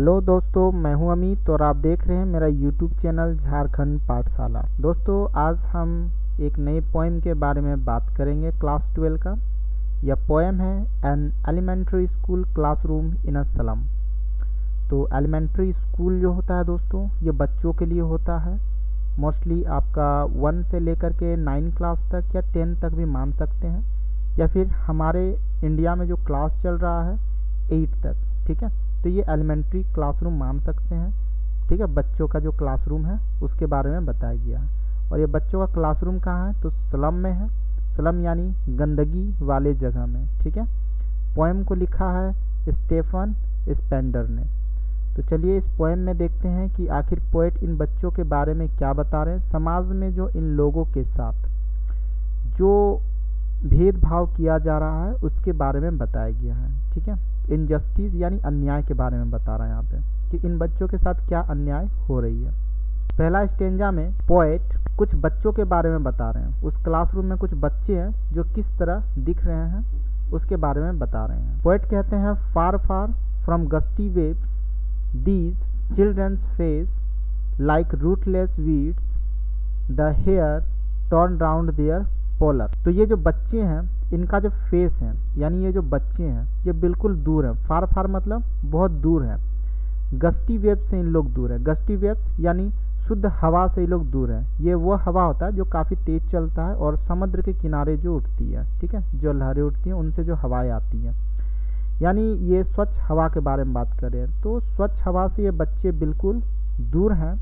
Hello दोस्तों, मैं हूं अमित और आप देख रहे हैं मेरा यूट्यूब चैनल झारखंड पाठशाला। दोस्तों, आज हम एक नए पोएम के बारे में बात करेंगे क्लास 12 का। यह पोएम है an elementary school classroom in a slum. तो एलिमेंट्री स्कूल जो होता है दोस्तों, ये बच्चों के लिए होता है। मोस्टली आपका 1 से लेकर के 9 क्लास तक या 10 तक भी मान सकते हैं, या फिर हमारे इंडिया में जो क्लास चल रहा है 8 तक। ठीक है, तो ये एलिमेंट्री क्लासरूम मान सकते हैं। ठीक है, बच्चों का जो क्लासरूम है उसके बारे में बताया गया है। और ये बच्चों का क्लासरूम कहाँ है? तो स्लम में है। स्लम यानी गंदगी वाले जगह में। ठीक है, पोएम को लिखा है स्टेफन स्पेंडर ने। तो चलिए इस पोएम में देखते हैं कि आखिर पोएट इन बच्चों के बारे में क्या बता रहे हैं। समाज में जो इन लोगों के साथ जो भेदभाव किया जा रहा है उसके बारे में बताया गया है। ठीक है, इनजस्टिस यानी अन्याय के बारे में बता रहा है यहाँ पे कि इन बच्चों के साथ क्या अन्याय हो रही है। पहला स्टेंजा में पोएट कुछ बच्चों के बारे में बता रहे हैं। उस क्लासरूम में कुछ बच्चे हैं जो किस तरह दिख रहे हैं उसके बारे में बता रहे हैं। पोएट कहते हैं, far far from gusty waves these children's face like rootless weeds the hair turn round their pallor. तो ये जो बच्चे हैं इनका जो फेस है, यानी ये जो बच्चे हैं ये बिल्कुल दूर है। फार फार मतलब बहुत दूर है। गस्टी वेव से इन लोग दूर है। गस्टी वेव्स यानी शुद्ध हवा से ये लोग दूर है। ये वो हवा होता है जो काफ़ी तेज चलता है और समुद्र के किनारे जो उठती है। ठीक है, जो लहरें उठती हैं उनसे जो हवाएं आती हैं, यानी ये स्वच्छ हवा के बारे में बात कर रहे हैं। तो स्वच्छ हवा से ये बच्चे बिल्कुल दूर हैं।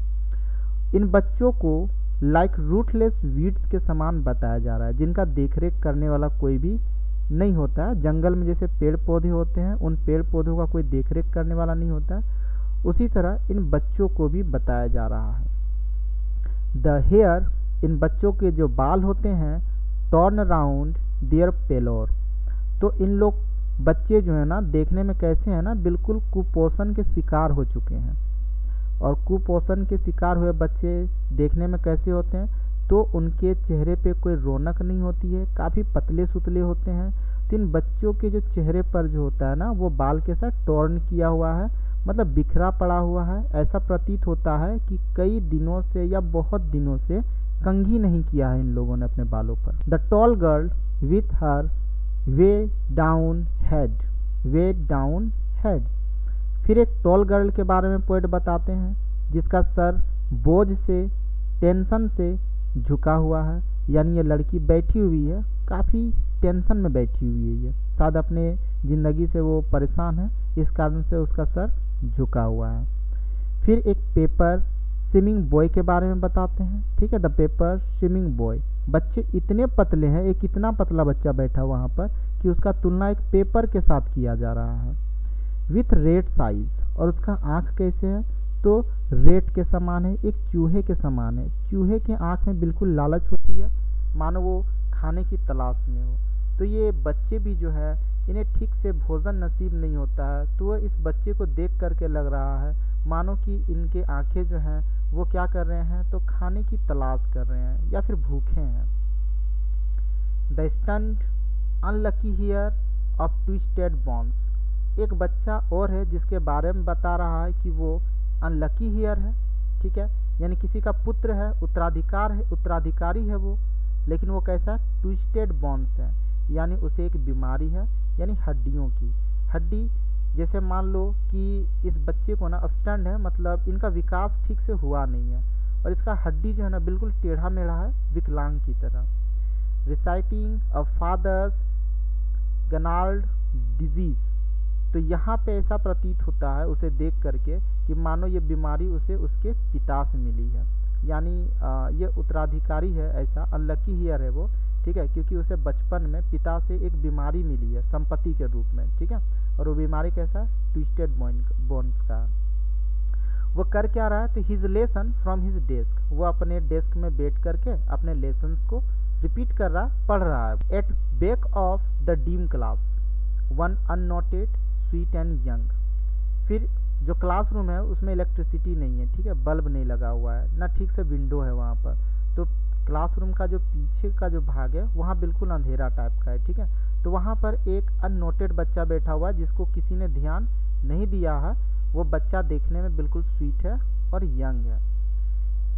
इन बच्चों को लाइक रूटलेस वीड्स के समान बताया जा रहा है, जिनका देखरेख करने वाला कोई भी नहीं होता है। जंगल में जैसे पेड़ पौधे होते हैं, उन पेड़ पौधों का कोई देखरेख करने वाला नहीं होता है, उसी तरह इन बच्चों को भी बताया जा रहा है। द हेयर, इन बच्चों के जो बाल होते हैं, टर्न अराउंड देयर पेलोर। तो इन लोग बच्चे जो है ना देखने में कैसे हैं ना, बिल्कुल कुपोषण के शिकार हो चुके हैं। और कुपोषण के शिकार हुए बच्चे देखने में कैसे होते हैं? तो उनके चेहरे पे कोई रौनक नहीं होती है, काफ़ी पतले सुतले होते हैं। तो इन बच्चों के जो चेहरे पर जो होता है ना, वो बाल के साथ टर्न किया हुआ है, मतलब बिखरा पड़ा हुआ है। ऐसा प्रतीत होता है कि कई दिनों से या बहुत दिनों से कंघी नहीं किया है इन लोगों ने अपने बालों पर। The tall girl with her way down head, way down head. फिर एक टॉल गर्ल के बारे में पोएट बताते हैं जिसका सर बोझ से, टेंशन से झुका हुआ है। यानी ये लड़की बैठी हुई है, काफ़ी टेंशन में बैठी हुई है। ये शायद अपने ज़िंदगी से वो परेशान है, इस कारण से उसका सर झुका हुआ है। फिर एक पेपर स्विमिंग बॉय के बारे में बताते हैं। ठीक है, द पेपर स्विमिंग बॉय। बच्चे इतने पतले हैं, एक इतना पतला बच्चा बैठा वहाँ पर कि उसका तुलना एक पेपर के साथ किया जा रहा है। विथ रेड साइज, और उसका आँख कैसे है? तो रेड के समान है, एक चूहे के समान है। चूहे के आँख में बिल्कुल लालच होती है, मानो वो खाने की तलाश में हो। तो ये बच्चे भी जो है इन्हें ठीक से भोजन नसीब नहीं होता है। तो इस बच्चे को देख करके लग रहा है मानो कि इनके आँखें जो हैं वो क्या कर रहे हैं, तो खाने की तलाश कर रहे हैं या फिर भूखे हैं। The stunt unlucky here of twisted bones. एक बच्चा और है जिसके बारे में बता रहा है कि वो अनलकी हियर है। ठीक है, यानी किसी का पुत्र है, उत्तराधिकारी है वो, लेकिन वो कैसा? ट्विस्टेड बॉन्स है, यानी उसे एक बीमारी है, यानी हड्डियों की। हड्डी जैसे मान लो कि इस बच्चे को ना स्टंट है, मतलब इनका विकास ठीक से हुआ नहीं है और इसका हड्डी जो है ना बिल्कुल टेढ़ा मेढ़ा है, विकलांग की तरह। रिसाइटिंग अ फादर्स गनाल्ड डिजीज। तो यहाँ पे ऐसा प्रतीत होता है उसे देख करके कि मानो ये बीमारी उसे उसके पिता से मिली है, यानी ये उत्तराधिकारी है, ऐसा अनलकी हियर है वो। ठीक है, क्योंकि उसे बचपन में पिता से एक बीमारी मिली है संपत्ति के रूप में। ठीक है, और वो बीमारी कैसा? ट्विस्टेड बोन्स का। वो कर क्या रहा है? तो his lesson from his desk, वो अपने डेस्क में बैठ करके अपने लेसन को रिपीट कर रहा, पढ़ रहा है। At back of the dim class one unnoted sweet and young. फिर जो क्लासरूम है उसमें इलेक्ट्रिसिटी नहीं है। ठीक है, बल्ब नहीं लगा हुआ है, ना ठीक से विंडो है वहाँ पर। तो क्लासरूम का जो पीछे का जो भाग है वहाँ बिल्कुल अंधेरा टाइप का है। ठीक है, तो वहाँ पर एक अननोटेड बच्चा बैठा हुआ है जिसको किसी ने ध्यान नहीं दिया है। वो बच्चा देखने में बिल्कुल स्वीट है और यंग है।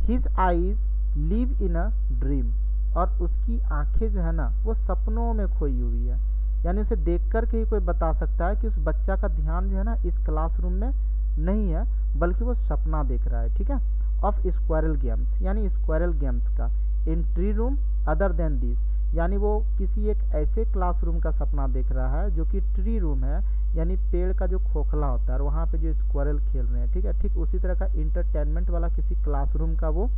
His eyes live in a dream, और उसकी आंखें जो है ना वो सपनों में खोई हुई है। यानी उसे देख कर के ही कोई बता सकता है कि उस बच्चा का ध्यान जो है ना इस क्लासरूम में नहीं है, बल्कि वो सपना देख रहा है। ठीक है। ऑफ स्क्वायरल गेम्स, यानी स्क्वायरल गेम्स का। In tree room other than this, यानी वो किसी एक ऐसे क्लासरूम का सपना देख रहा है जो कि ट्री रूम है, यानी पेड़ का जो खोखला होता है और वहाँ पे जो स्क्वायरल खेल रहे हैं। ठीक है। ठीक उसी तरह का इंटरटेनमेंट वाला किसी क्लासरूम का वो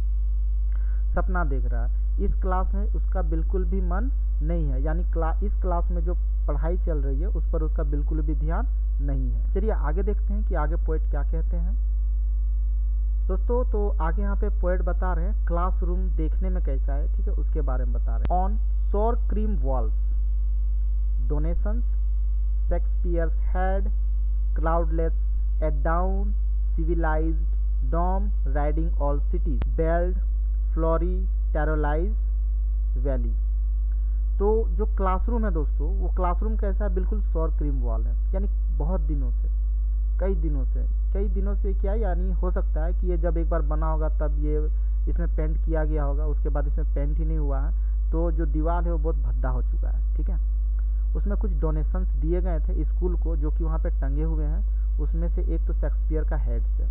सपना देख रहा है। इस क्लास में उसका बिल्कुल भी मन नहीं है, यानी इस क्लास में जो पढ़ाई चल रही है उस पर उसका बिल्कुल भी ध्यान नहीं है। चलिए आगे देखते हैं कि आगे पोएट क्या कहते हैं। दोस्तों तो आगे यहाँ पे पोएट बता रहे हैं क्लासरूम देखने में कैसा है। ठीक है, उसके बारे में बता रहे हैं। On sour cream walls donations Shakespeare's head cloudless at dawn civilized dome riding all cities belled flowery Tyrolese valley. तो जो क्लासरूम है दोस्तों, वो क्लासरूम कैसा है, बिल्कुल सौर क्रीम वॉल है, यानी बहुत दिनों से, कई दिनों से क्या, यानी हो सकता है कि ये जब एक बार बना होगा तब ये इसमें पेंट किया गया होगा, उसके बाद इसमें पेंट ही नहीं हुआ है, तो जो दीवार है वो बहुत भद्दा हो चुका है। ठीक है। उसमें कुछ डोनेशंस दिए गए थे स्कूल को जो कि वहाँ पे टंगे हुए हैं। उसमें से एक तो शेक्सपियर का हेड्स है।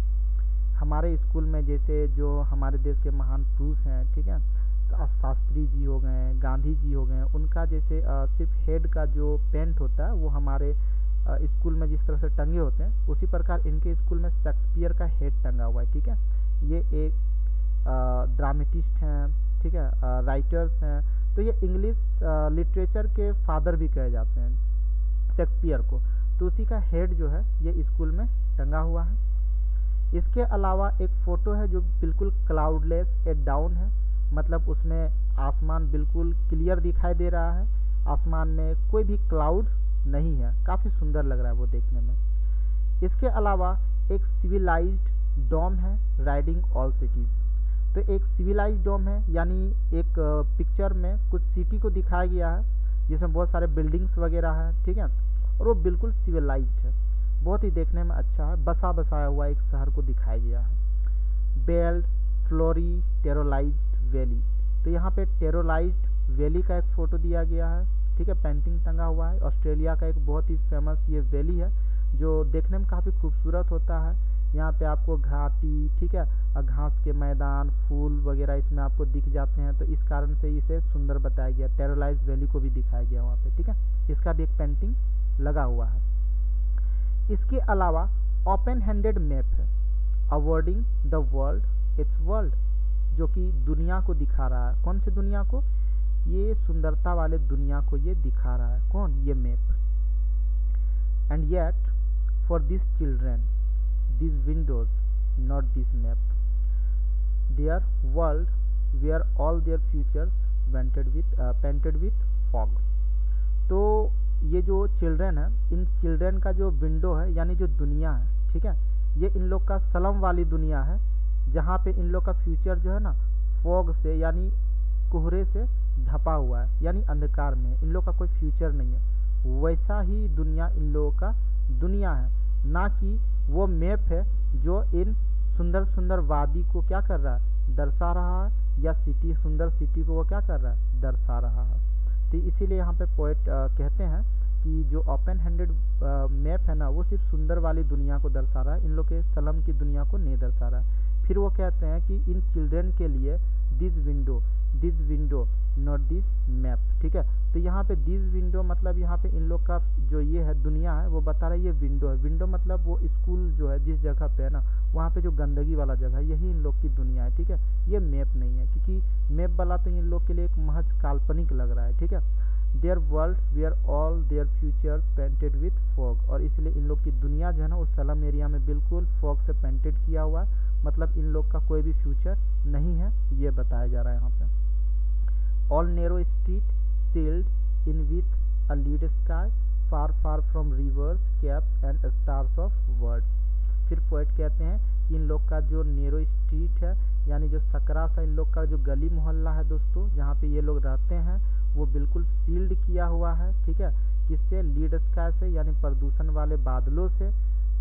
हमारे स्कूल में जैसे जो हमारे देश के महान पुरुष हैं, ठीक है, शास्त्री जी हो गए, गांधी जी हो गए, उनका जैसे सिर्फ हेड का जो पेंट होता है वो हमारे स्कूल में जिस तरह से टंगे होते हैं, उसी प्रकार इनके स्कूल में शेक्सपियर का हेड टंगा हुआ है। ठीक है। ये एक ड्रामेटिस्ट हैं, ठीक है, राइटर्स हैं, तो ये इंग्लिश लिटरेचर के फादर भी कहे जाते हैं शेक्सपियर को। तो उसी का हेड जो है ये स्कूल में टंगा हुआ है। इसके अलावा एक फ़ोटो है जो बिल्कुल क्लाउडलेस एट डाउन है, मतलब उसमें आसमान बिल्कुल क्लियर दिखाई दे रहा है, आसमान में कोई भी क्लाउड नहीं है, काफ़ी सुंदर लग रहा है वो देखने में। इसके अलावा एक सिविलाइज्ड डोम है राइडिंग ऑल सिटीज़। तो एक सिविलाइज्ड डोम है, यानी एक पिक्चर में कुछ सिटी को दिखाया गया है जिसमें बहुत सारे बिल्डिंग्स वगैरह हैं। ठीक है। और वो बिल्कुल सिविलाइज्ड है, बहुत ही देखने में अच्छा है, बसा बसाया हुआ एक शहर को दिखाया गया है। बेल्ड फ्लोरी टेरोलाइज्ड वैली, तो यहाँ पे टेरोलाइज्ड वैली का एक फ़ोटो दिया गया है। ठीक है, पेंटिंग टंगा हुआ है। ऑस्ट्रेलिया का एक बहुत ही फेमस ये वैली है जो देखने में काफ़ी खूबसूरत होता है। यहाँ पे आपको घाटी, ठीक है, घास के मैदान, फूल वगैरह इसमें आपको दिख जाते हैं, तो इस कारण से इसे सुंदर बताया गया। टेरोलाइज्ड वैली को भी दिखाया गया वहाँ पे। ठीक है, इसका भी एक पेंटिंग लगा हुआ है। इसके अलावा ओपन हैंडेड मैप है awarding the world it's world, जो कि दुनिया को दिखा रहा है। कौन सी दुनिया को, ये सुंदरता वाले दुनिया को ये दिखा रहा है। कौन, ये map. And yet for this children this windows not this map their world where all their futures painted with fog. तो ये जो चिल्ड्रेन है, इन चिल्ड्रेन का जो विंडो है, यानी जो दुनिया है, ठीक है, ये इन लोग का सलम वाली दुनिया है, जहाँ पे इन लोग का फ्यूचर जो है ना फॉग से, यानी कोहरे से ढपा हुआ है, यानी अंधकार में, इन लोग का कोई फ्यूचर नहीं है। वैसा ही दुनिया इन लोगों का दुनिया है, ना कि वो मैप है जो इन सुंदर सुंदर वादी को क्या कर रहा है, दर्शा रहा है, या सिटी, सुंदर सिटी को वो क्या कर रहा है, दर्शा रहा है। तो इसीलिए यहाँ पे पोएट कहते हैं कि जो ओपन हैंडेड मैप है ना, वो सिर्फ सुंदर वाली दुनिया को दर्शा रहा है, इन लोग के सलम की दुनिया को नहीं दर्शा रहा है। फिर वो कहते हैं कि इन चिल्ड्रेन के लिए this window not this map. ठीक है, तो यहाँ पे दिस विंडो मतलब यहाँ पे इन लोग का जो ये है दुनिया है वो बता रहा है ये विंडो है। विंडो मतलब वो स्कूल जो है जिस जगह पे है ना, वहाँ पे जो गंदगी वाला जगह है, यही इन लोग की दुनिया है। ठीक है, ये मैप नहीं है, क्योंकि मैप वाला तो इन लोग के लिए एक महज काल्पनिक लग रहा है। ठीक है, their world where all their futures painted with fog, और इसलिए इन लोग की दुनिया जो है ना उस सलम एरिया में बिल्कुल फॉग से पेंटेड किया हुआ है, मतलब इन लोग का कोई भी फ्यूचर नहीं है, ये बताया जा रहा है यहाँ पे। All narrow street sealed in with a lead sky far far from rivers caps and stars of words. फिर पोएट कहते हैं कि इन लोग का जो नैरो स्ट्रीट है, यानी जो सकरा सा इन लोग का जो गली मोहल्ला है दोस्तों, जहाँ पे ये लोग रहते हैं, वो बिल्कुल सील्ड किया हुआ है। ठीक है, किससे, लीड स्काई से, यानी प्रदूषण वाले बादलों से।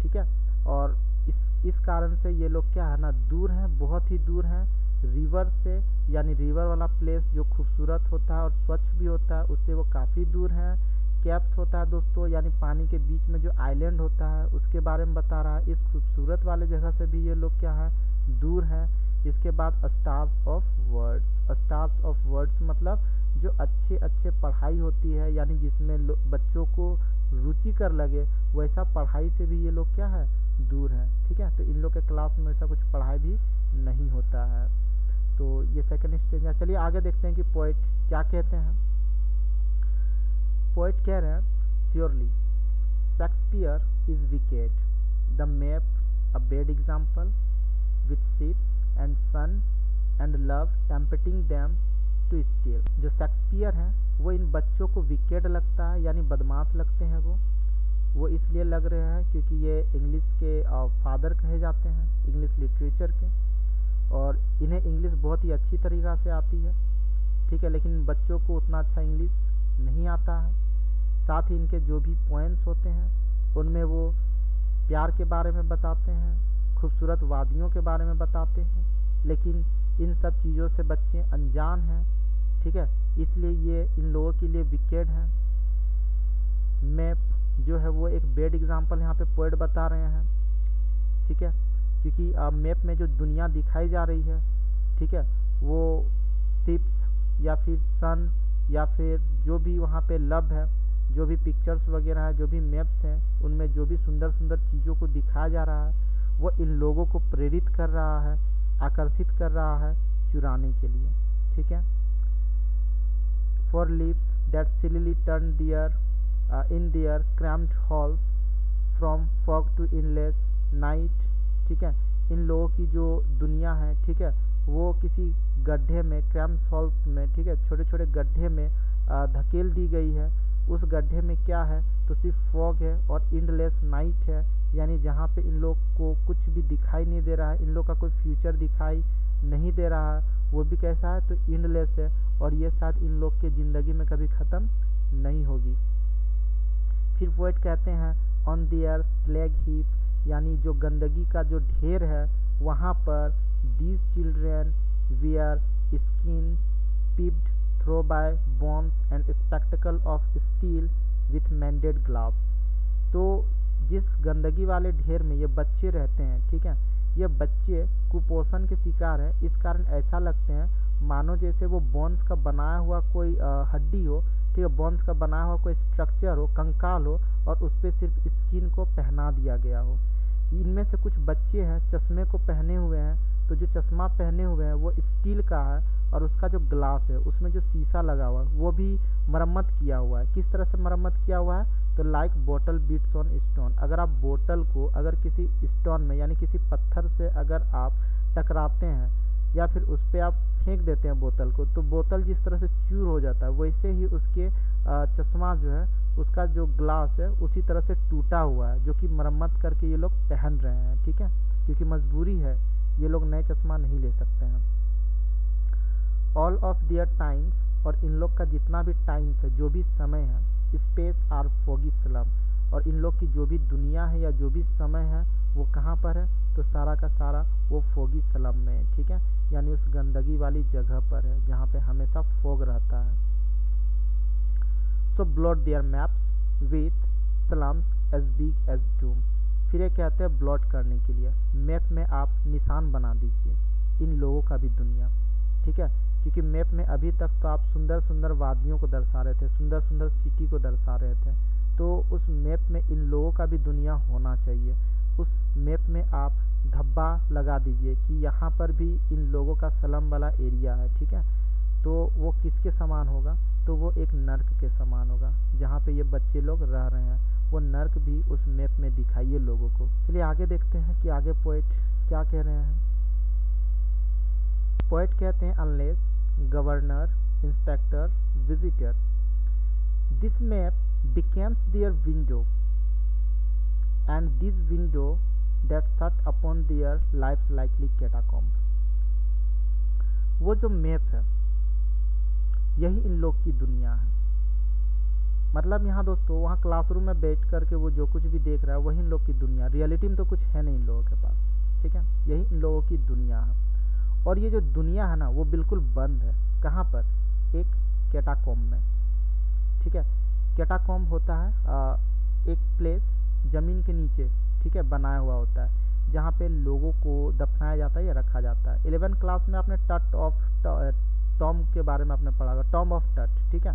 ठीक है, और इस कारण से ये लोग क्या है ना, दूर हैं, बहुत ही दूर हैं रिवर से, यानी रिवर वाला प्लेस जो खूबसूरत होता है और स्वच्छ भी होता है, उससे वो काफ़ी दूर हैं। कैप्स होता है दोस्तों, यानी पानी के बीच में जो आइलैंड होता है उसके बारे में बता रहा है। इस खूबसूरत वाले जगह से भी ये लोग क्या है, दूर हैं। इसके बाद stars of words. Stars of words मतलब जो अच्छे अच्छे पढ़ाई होती है, यानी जिसमें बच्चों को रुचिकर लगे, वैसा पढ़ाई से भी ये लोग क्या है, दूर है। ठीक है, तो इन लोग के क्लास में वैसा कुछ पढ़ाई भी नहीं होता है। तो ये सेकंड स्टेज है। चलिए आगे देखते हैं कि पोएट क्या कहते हैं। पोएट कह रहे हैं, surely Shakespeare is wicked, the map a bad example, with ships and sun and love tempting them to steal. जो शेक्सपियर हैं वो इन बच्चों को विकेड लगता है, यानी बदमाश लगते हैं। वो इसलिए लग रहे हैं क्योंकि ये इंग्लिश के फादर कहे जाते हैं, इंग्लिश लिटरेचर के, और इन्हें इंग्लिश बहुत ही अच्छी तरीक़ा से आती है। ठीक है, लेकिन बच्चों को उतना अच्छा इंग्लिश नहीं आता है। साथ ही इनके जो भी पोएम्स होते हैं उनमें वो प्यार के बारे में बताते हैं, खूबसूरत वादियों के बारे में बताते हैं, लेकिन इन सब चीज़ों से बच्चे अनजान हैं। ठीक है, इसलिए ये इन लोगों के लिए विकेड हैं। मैप जो है वो एक बेड एग्जाम्पल यहाँ पे पोएट बता रहे हैं। ठीक है, क्योंकि मैप में जो दुनिया दिखाई जा रही है, ठीक है, वो शिप्स या फिर सन या फिर जो भी वहाँ पे लव है, जो भी पिक्चर्स वगैरह है, जो भी मैप्स हैं, उनमें जो भी सुंदर सुंदर चीज़ों को दिखाया जा रहा है, वो इन लोगों को प्रेरित कर रहा है, आकर्षित कर रहा है चुराने के लिए। ठीक है, for lips that slyly turn their in their cramped halls from fog to endless night. ठीक है, इन लोगों की जो दुनिया है, ठीक है, वो किसी गड्ढे में, क्रैम्ड हॉल्स में, ठीक है, छोटे छोटे गड्ढे में धकेल दी गई है। उस गड्ढे में क्या है, तो सिर्फ फॉग है और इंडलेस नाइट है, यानी जहाँ पे इन लोग को कुछ भी दिखाई नहीं दे रहा है, इन लोग का कोई फ्यूचर दिखाई नहीं दे रहा है। वो भी कैसा है, तो इंडलेस है, और ये शायद इन लोग के ज़िंदगी में कभी ख़त्म नहीं होगी। फिर पोएट कहते हैं, ऑन देयर स्लैग हीप, यानी जो गंदगी का जो ढेर है वहाँ पर, these children wear skin peeped through by bombs and spectacle of steel with mended glass. तो जिस गंदगी वाले ढेर में ये बच्चे रहते हैं, ठीक है, ये बच्चे कुपोषण के शिकार हैं। इस कारण ऐसा लगते हैं मानो जैसे वो बोन्स का बनाया हुआ कोई हड्डी हो, ठीक है, बोन्स का बनाया हुआ कोई स्ट्रक्चर हो, कंकाल हो, और उस पर सिर्फ स्किन को पहना दिया गया हो। इनमें से कुछ बच्चे हैं चश्मे को पहने हुए हैं, तो जो चश्मा पहने हुए हैं वो स्टील का है, और उसका जो ग्लास है उसमें जो शीशा लगा हुआ है वो भी मरम्मत किया हुआ है। किस तरह से मरम्मत किया हुआ है, तो लाइक बोतल बीट्स ऑन स्टोन। अगर आप बोतल को अगर किसी स्टोन में, यानी किसी पत्थर से अगर आप टकराते हैं या फिर उस पर आप फेंक देते हैं बोतल को, तो बोतल जिस तरह से चूर हो जाता है, वैसे ही उसके चश्मा जो है, उसका जो ग्लास है उसी तरह से टूटा हुआ है, जो कि मरम्मत करके ये लोग पहन रहे हैं। ठीक है, क्योंकि मजबूरी है, ये लोग नए चश्मा नहीं ले सकते हैं। ऑल ऑफ देयर टाइम्स, और इन लोग का जितना भी टाइम्स है, जो भी समय है, स्पेस आर फोगी स्लम, और इन लोग की जो भी दुनिया है या जो भी समय है वो कहाँ पर है, तो सारा का सारा वो फोगी स्लम में है। ठीक है, यानी उस गंदगी वाली जगह पर है जहाँ पे हमेशा फोग रहता है। So blot their maps with slums as big as doom. फिर ये कहते हैं ब्लॉट करने के लिए, मैप में आप निशान बना दीजिए इन लोगों का भी दुनिया। ठीक है, क्योंकि मैप में अभी तक तो आप सुंदर सुंदर वादियों को दर्शा रहे थे, सुंदर सुंदर सिटी को दर्शा रहे थे, तो उस मैप में इन लोगों का भी दुनिया होना चाहिए। उस मैप में आप धब्बा लगा दीजिए कि यहाँ पर भी इन लोगों का स्लम वाला एरिया है। ठीक है, तो वो किसके समान होगा, तो वो एक नर्क के समान होगा, जहाँ पे ये बच्चे लोग रह रहे हैं, वो नर्क भी उस मैप में दिखाइए लोगों को। चलिए आगे देखते हैं कि आगे पोएट क्या कह रहे हैं। पोएट कहते हैं, unless governor inspector visitor this map becomes their window and this window that shut upon their lives likely catacomb। वो जो मैप है यही इन लोग की दुनिया है, मतलब यहाँ दोस्तों वहाँ क्लासरूम में बैठ करके वो जो कुछ भी देख रहा है वही इन लोग की दुनिया, रियलिटी में तो कुछ है नहीं इन लोगों के पास, ठीक है। यही इन लोगों की दुनिया है। और ये जो दुनिया है ना वो बिल्कुल बंद है। कहाँ पर? एक कैटाकॉम्ब में, ठीक है। कैटाकॉम्ब होता है एक प्लेस जमीन के नीचे, ठीक है, बनाया हुआ होता है जहाँ पे लोगों को दफनाया जाता है या रखा जाता है। 11th क्लास में आपने टॉम के बारे में आपने पढ़ा होगा, टॉम ऑफ टट, ठीक है।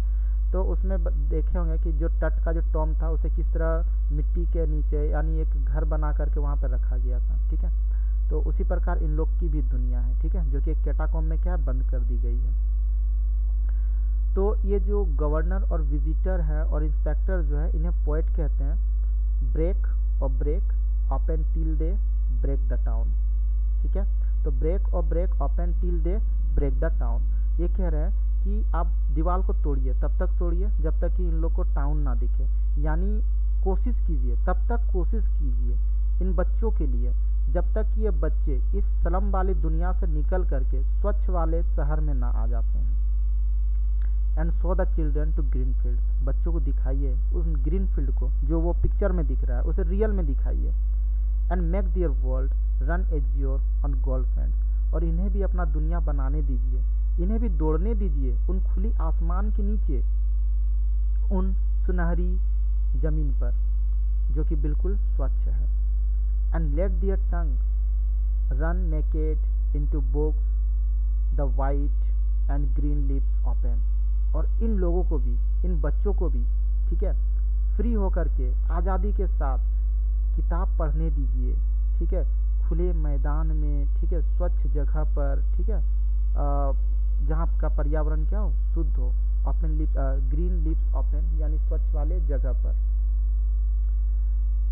तो उसमें देखे होंगे कि जो टट का जो टॉम था उसे किस तरह मिट्टी के नीचे यानी एक घर बना करके वहाँ पर रखा गया था, ठीक है। तो उसी प्रकार इन लोग की भी दुनिया है, ठीक है, जो कि एक कैटाकॉम्ब में क्या है, बंद कर दी गई है। तो ये जो गवर्नर और विजिटर है और इंस्पेक्टर जो है इन्हें पोएट कहते हैं। ब्रेक और break open till they break the town, ठीक है। तो ब्रेक और break open till they break the town, ये कह रहे हैं कि आप दीवार को तोड़िए, तब तक तोड़िए जब तक कि इन लोग को टाउन ना दिखे, यानी कोशिश कीजिए, तब तक कोशिश कीजिए इन बच्चों के लिए जब तक कि ये बच्चे इस स्लम वाली दुनिया से निकल करके स्वच्छ वाले शहर में ना आ जाते हैं। And show the children to green fields, बच्चों को दिखाइए उस ग्रीन फील्ड को जो वो पिक्चर में दिख रहा है उसे रियल में दिखाइए। And make their world run azure on gold sands, और इन्हें भी अपना दुनिया बनाने दीजिए, इन्हें भी दौड़ने दीजिए उन खुली आसमान के नीचे, उन सुनहरी जमीन पर जो कि बिल्कुल स्वच्छ है। And let their tongue run naked into books the white and green lips open, और इन लोगों को भी, इन बच्चों को भी, ठीक है, फ्री होकर के आज़ादी के साथ किताब पढ़ने दीजिए, ठीक है, खुले मैदान में, ठीक है, स्वच्छ जगह पर, ठीक है, जहाँ का पर्यावरण क्या हो, शुद्ध हो, open lip green lips open यानी स्वच्छ वाले जगह पर।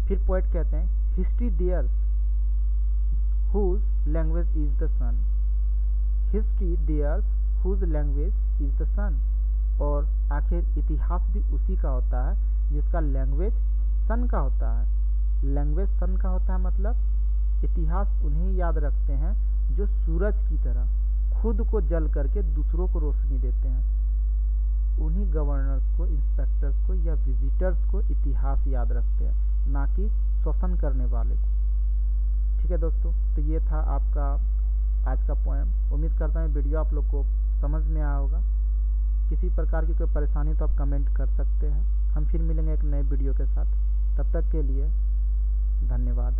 फिर पोएट कहते हैं history theirs whose language is the sun, history theirs whose language is the sun, और आखिर इतिहास भी उसी का होता है जिसका लैंग्वेज सन का होता है। लैंग्वेज सन का होता है मतलब इतिहास उन्हें याद रखते हैं जो सूरज की तरह खुद को जल करके दूसरों को रोशनी देते हैं। उन्हीं गवर्नर्स को, इंस्पेक्टर्स को या विजिटर्स को इतिहास याद रखते हैं, ना कि शोषण करने वाले को। ठीक है दोस्तों, तो ये था आपका आज का पोएम। उम्मीद करता हूँ वीडियो आप लोग को समझ में आया होगा। किसी प्रकार की कोई परेशानी तो आप कमेंट कर सकते हैं। हम फिर मिलेंगे एक नए वीडियो के साथ, तब तक के लिए धन्यवाद।